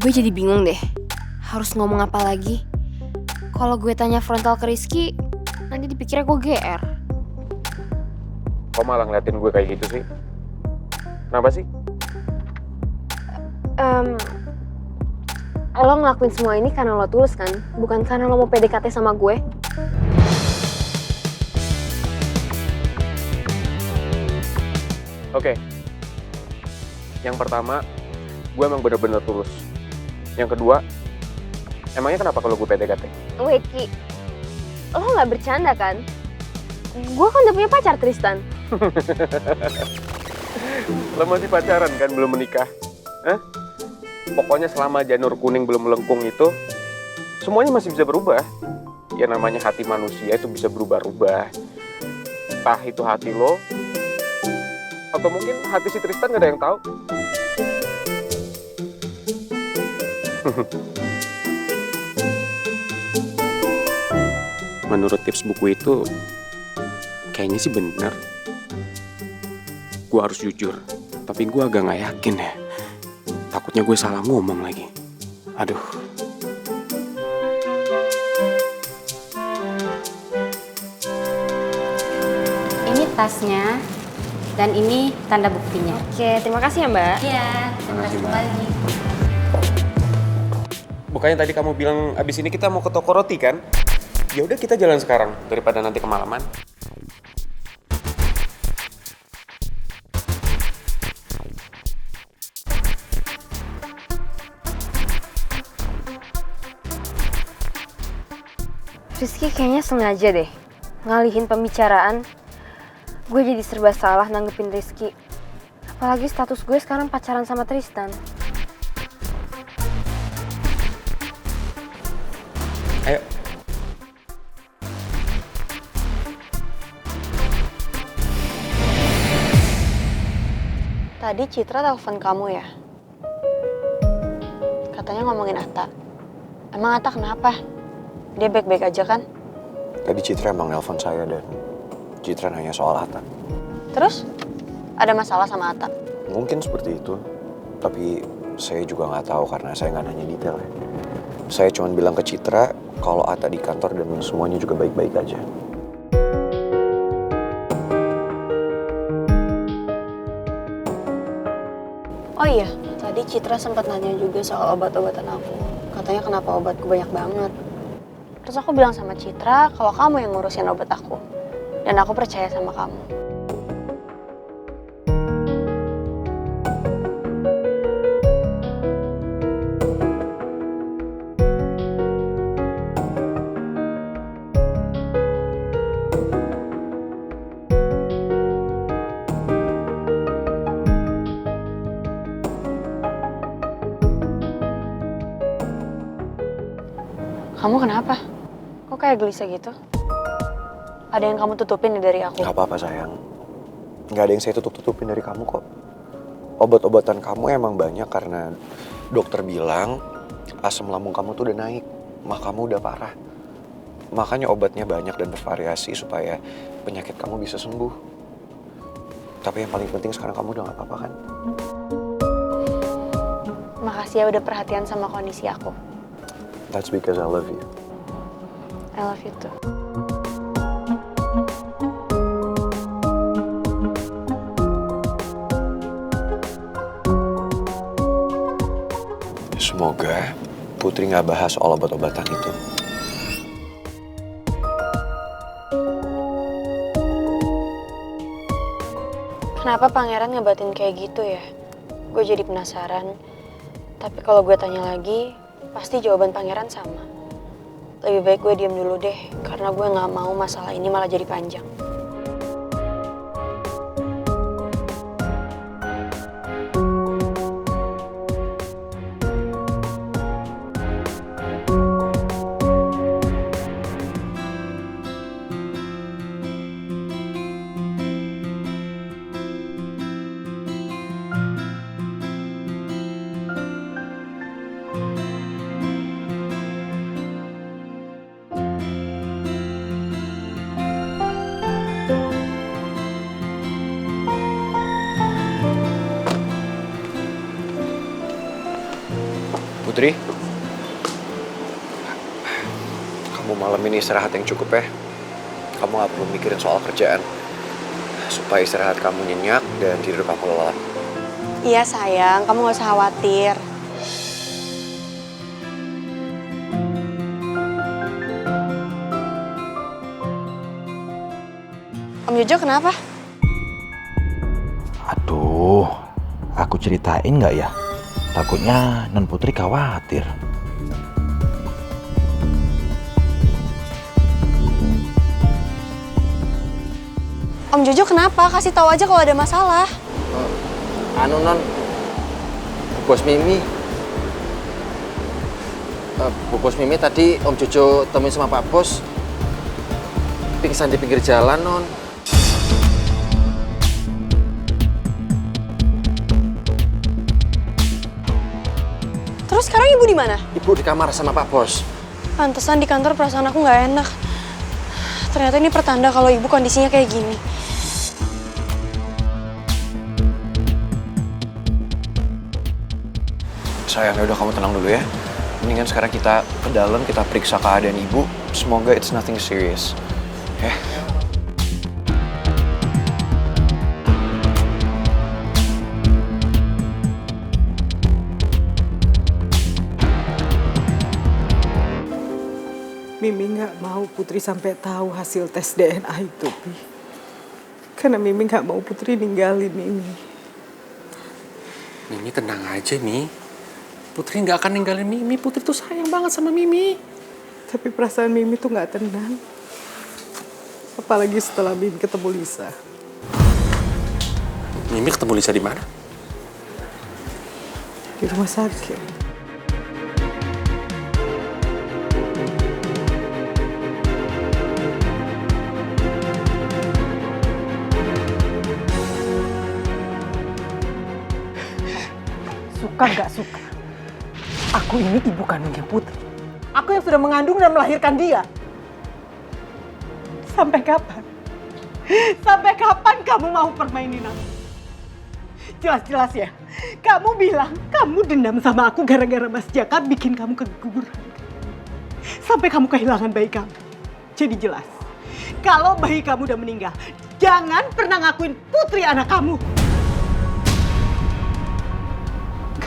Gue jadi bingung deh, harus ngomong apa lagi. Kalau gue tanya frontal ke Rizky, nanti dipikirnya gue GR. Kok malah ngeliatin gue kayak gitu sih? Kenapa sih? Lo ngelakuin semua ini karena lo tulus kan? Bukan karena lo mau PDKT sama gue. Oke. Yang pertama, gue emang bener-bener tulus. Yang kedua, emangnya kenapa kalau gue PDKT? Wait, Ki, lo gak bercanda kan? Gue kan udah punya pacar, Tristan. Lo masih pacaran kan, belum menikah? Hah? Pokoknya selama janur kuning belum melengkung itu, semuanya masih bisa berubah. Ya namanya hati manusia itu bisa berubah-ubah. Entah itu hati lo, atau mungkin hati si Tristan gak ada yang tahu. Menurut tips buku itu, kayaknya sih bener. Gue harus jujur, tapi gue agak gak yakin ya. Takutnya gue salah ngomong lagi. Aduh. Ini tasnya, dan ini tanda buktinya. Oke, terima kasih ya, Mbak. Iya, terima kasih kembali. Bukannya tadi kamu bilang abis ini kita mau ke toko roti kan? Ya udah kita jalan sekarang daripada nanti kemalaman. Rizky kayaknya sengaja deh ngalihin pembicaraan. Gue jadi serba salah nanggepin Rizky. Apalagi status gue sekarang pacaran sama Tristan. Ayo. Tadi Citra telepon kamu ya? Katanya ngomongin Atta. Emang Atta kenapa? Dia baik-baik aja kan? Tadi Citra emang nelpon saya dan Citra nanya soal Atta. Terus? Ada masalah sama Atta? Mungkin seperti itu, tapi saya juga nggak tahu karena saya nggak nanya detail ya. Saya cuma bilang ke Citra kalau Atta di kantor dan semuanya juga baik-baik aja. Oh iya, tadi Citra sempat nanya juga soal obat-obatan aku. Katanya kenapa obatku banyak banget. Terus aku bilang sama Citra kalau kamu yang ngurusin obat aku. Dan aku percaya sama kamu. Kamu kenapa? Kok kayak gelisah gitu? Ada yang kamu tutupin nih dari aku? Nggak apa-apa sayang, nggak ada yang saya tutup-tutupin dari kamu kok. Obat-obatan kamu emang banyak karena dokter bilang asam lambung kamu tuh udah naik, mah kamu udah parah. Makanya obatnya banyak dan bervariasi supaya penyakit kamu bisa sembuh. Tapi yang paling penting sekarang kamu udah nggak apa-apa kan? Makasih ya udah perhatian sama kondisi aku. That's because I love you. I love you too. Semoga Putri nggak bahas soal obat-obatan itu. Kenapa pangeran ngebatin kayak gitu ya? Gue jadi penasaran. Tapi kalau gue tanya lagi, pasti jawaban pangeran sama. Lebih baik gue diam dulu deh, karena gue gak mau masalah ini malah jadi panjang. Putri, kamu malam ini istirahat yang cukup ya. Kamu gak perlu mikirin soal kerjaan. Supaya istirahat kamu nyenyak dan tidur kamu lelap. Iya sayang, kamu gak usah khawatir. Om Jojo kenapa? Aduh, aku ceritain nggak ya? Takutnya Non Putri khawatir. Om Jojo kenapa? Kasih tahu aja kalau ada masalah. Non, Bu Bos Mimi tadi Om Jojo temuin sama Pak Bos. Pingsan di pinggir jalan, Non. Terus sekarang ibu di mana? Ibu di kamar sama Pak Bos. Pantesan di kantor perasaan aku nggak enak. Ternyata ini pertanda kalau ibu kondisinya kayak gini. Sayang, udah kamu tenang dulu ya. Mendingan sekarang kita ke dalam, kita periksa keadaan ibu. Semoga it's nothing serious. Ya. Mimi nggak mau Putri sampai tahu hasil tes DNA itu, Pi. Karena Mimi nggak mau Putri ninggalin Mimi. Mimi tenang aja, Mi. Putri nggak akan ninggalin Mimi. Putri tuh sayang banget sama Mimi. Tapi perasaan Mimi tuh nggak tenang. Apalagi setelah Mimi ketemu Lisa. Mimi ketemu Lisa di mana? Di rumah sakit. Suka nggak suka, aku ini ibu kandungnya Putri. Aku yang sudah mengandung dan melahirkan dia. Sampai kapan? Sampai kapan kamu mau permainin aku? Jelas-jelas ya, kamu bilang kamu dendam sama aku gara-gara Mas Jaka bikin kamu keguguran. Sampai kamu kehilangan bayi kamu. Jadi jelas, kalau bayi kamu udah meninggal, jangan pernah ngakuin Putri anak kamu.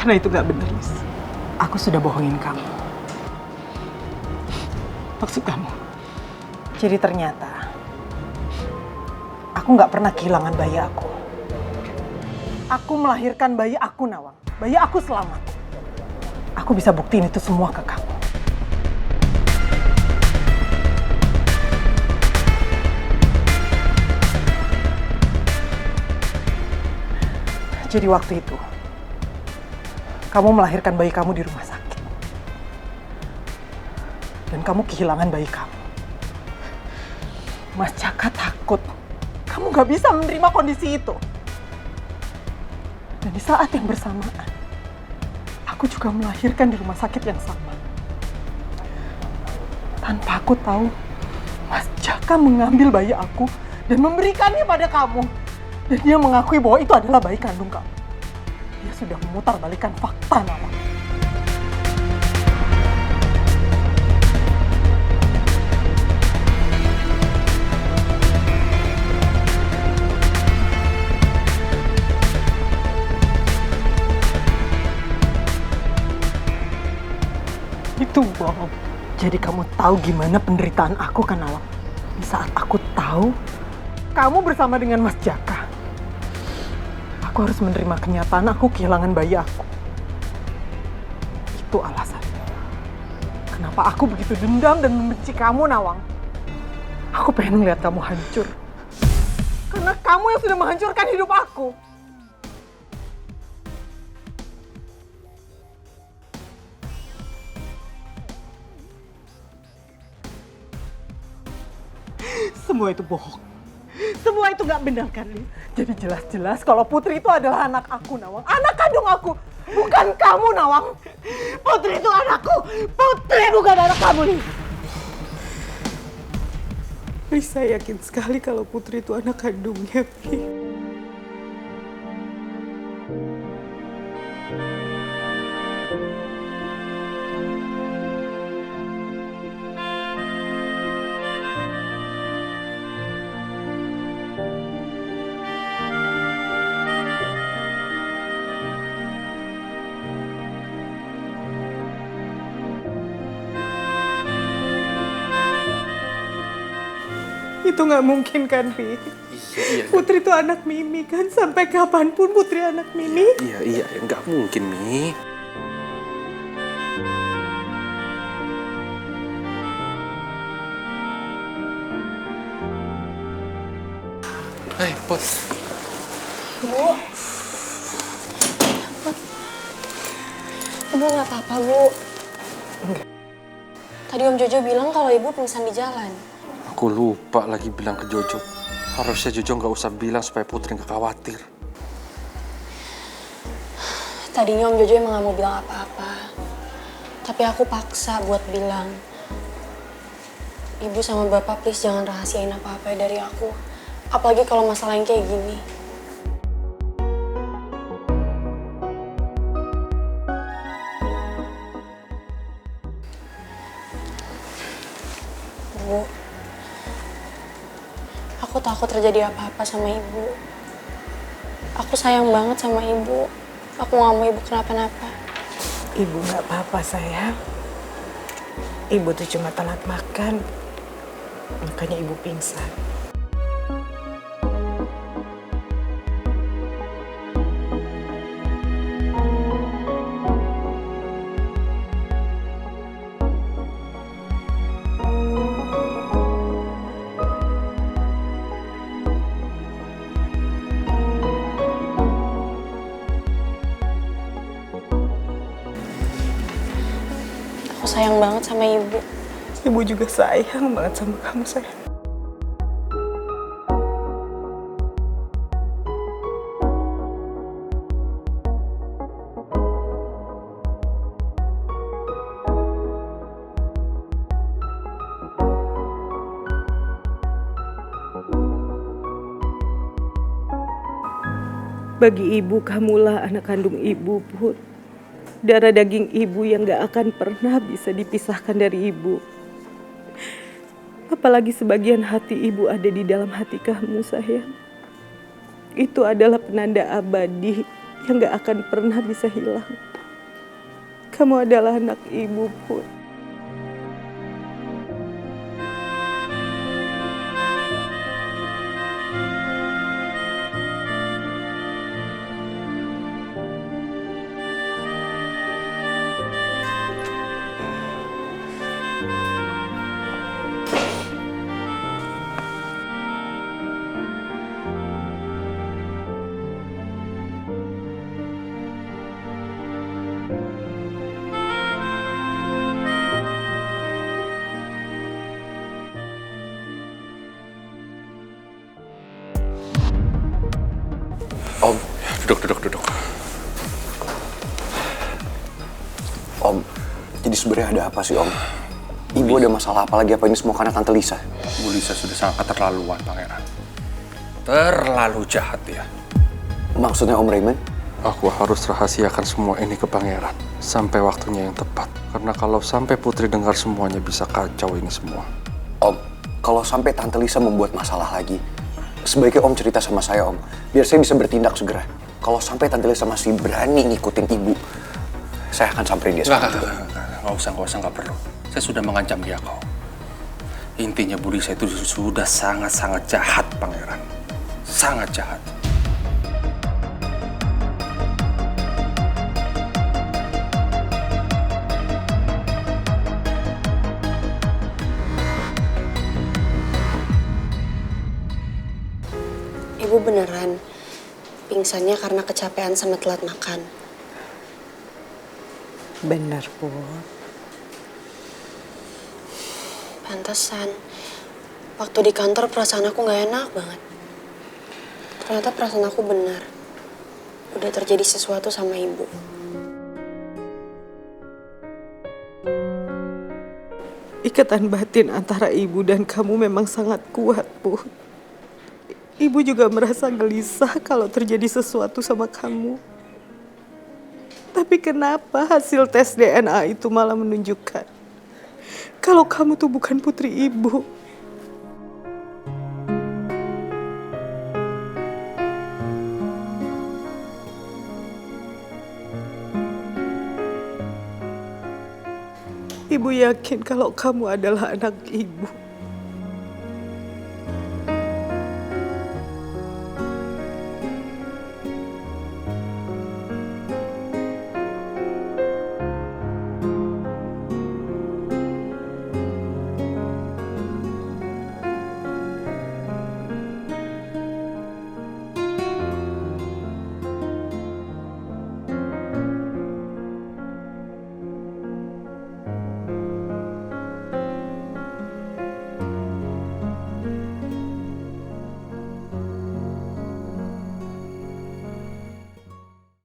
Karena itu gak benar, Lis. Aku sudah bohongin kamu. Maksud kamu? Jadi ternyata aku gak pernah kehilangan bayi aku. Aku melahirkan bayi aku, Nawang. Bayi aku selamat. Aku bisa buktiin itu semua ke kamu. Jadi waktu itu kamu melahirkan bayi kamu di rumah sakit. Dan kamu kehilangan bayi kamu. Mas Jaka takut kamu gak bisa menerima kondisi itu. Dan di saat yang bersamaan, aku juga melahirkan di rumah sakit yang sama. Tanpa aku tahu, Mas Jaka mengambil bayi aku dan memberikannya pada kamu. Dan dia mengakui bahwa itu adalah bayi kandung kamu. Dia sudah memutarbalikkan fakta, Nawang. Itu bohong. Jadi kamu tahu gimana penderitaan aku kan, Nawang? Di saat aku tahu kamu bersama dengan Mas Jaka, aku harus menerima kenyataan aku kehilangan bayi aku. Itu alasannya. Kenapa aku begitu dendam dan membenci kamu, Nawang? Aku pengen melihat kamu hancur. Karena kamu yang sudah menghancurkan hidup aku. Semua itu bohong. Semua itu gak benar kan, Lis? Jadi jelas-jelas kalau Putri itu adalah anak aku, Nawang. Anak kandung aku. Bukan kamu, Nawang. Putri itu anakku. Putri bukan anak kamu, Lis. Lisa yakin sekali kalau Putri itu anak kandungnya, Pi. Itu nggak mungkin kan, Pi? Iya. Putri itu anak Mimi kan? Sampai kapanpun Putri anak Mimi. Iya, nggak mungkin, Mi. Hai, Pot. Bu. Ibu nggak apa-apa, Bu. Tadi Om Jojo bilang kalau Ibu pingsan di jalan. Aku lupa lagi bilang ke Jojo. Harusnya Jojo nggak usah bilang supaya Putri nggak khawatir. Tadinya Om Jojo emang nggak mau bilang apa-apa. Tapi aku paksa buat bilang. Ibu sama Bapak please jangan rahasiain apa-apa dari aku. Apalagi kalau masalah yang kayak gini. Bu, aku takut terjadi apa-apa sama Ibu. Aku sayang banget sama Ibu. Aku gak mau Ibu kenapa-napa. Ibu nggak apa-apa, sayang. Ibu tuh cuma telat makan. Makanya Ibu pingsan. Aku sayang banget sama Ibu. Ibu juga sayang banget sama kamu, sayang. Bagi ibu, kamulah anak kandung ibu, Put. Darah daging ibu yang gak akan pernah bisa dipisahkan dari ibu. Apalagi sebagian hati ibu ada di dalam hati kamu, sayang. Itu adalah penanda abadi yang gak akan pernah bisa hilang. Kamu adalah anak ibu, Put. Om, duduk. Om, jadi sebenarnya ada apa sih, Om? Ibu ada masalah apa lagi? Apa ini semua karena Tante Lisa? Bu Lisa sudah sangat keterlaluan, Pangeran. Terlalu jahat ya. Maksudnya Om Raymond? Aku harus rahasiakan semua ini ke Pangeran sampai waktunya yang tepat. Karena kalau sampai Putri dengar semuanya bisa kacau ini semua. Om, kalau sampai Tante Lisa membuat masalah lagi, sebaiknya Om cerita sama saya, Om. Biar saya bisa bertindak segera. Kalau sampai Tante Lisa masih berani ngikutin Ibu, saya akan samperin dia sekarang juga. Nggak usah, nggak perlu. Saya sudah mengancam dia kok. Intinya Bu Lisa itu sudah sangat-sangat jahat, Pangeran. Sangat jahat. Ibu beneran pingsannya karena kecapean sama telat makan. Benar, Put. Pantesan. Waktu di kantor perasaan aku gak enak banget. Ternyata perasaan aku benar. Udah terjadi sesuatu sama Ibu. Ikatan batin antara ibu dan kamu memang sangat kuat, Put. Ibu juga merasa gelisah kalau terjadi sesuatu sama kamu. Tapi kenapa hasil tes DNA itu malah menunjukkan kalau kamu tuh bukan putri ibu? Ibu yakin kalau kamu adalah anak ibu.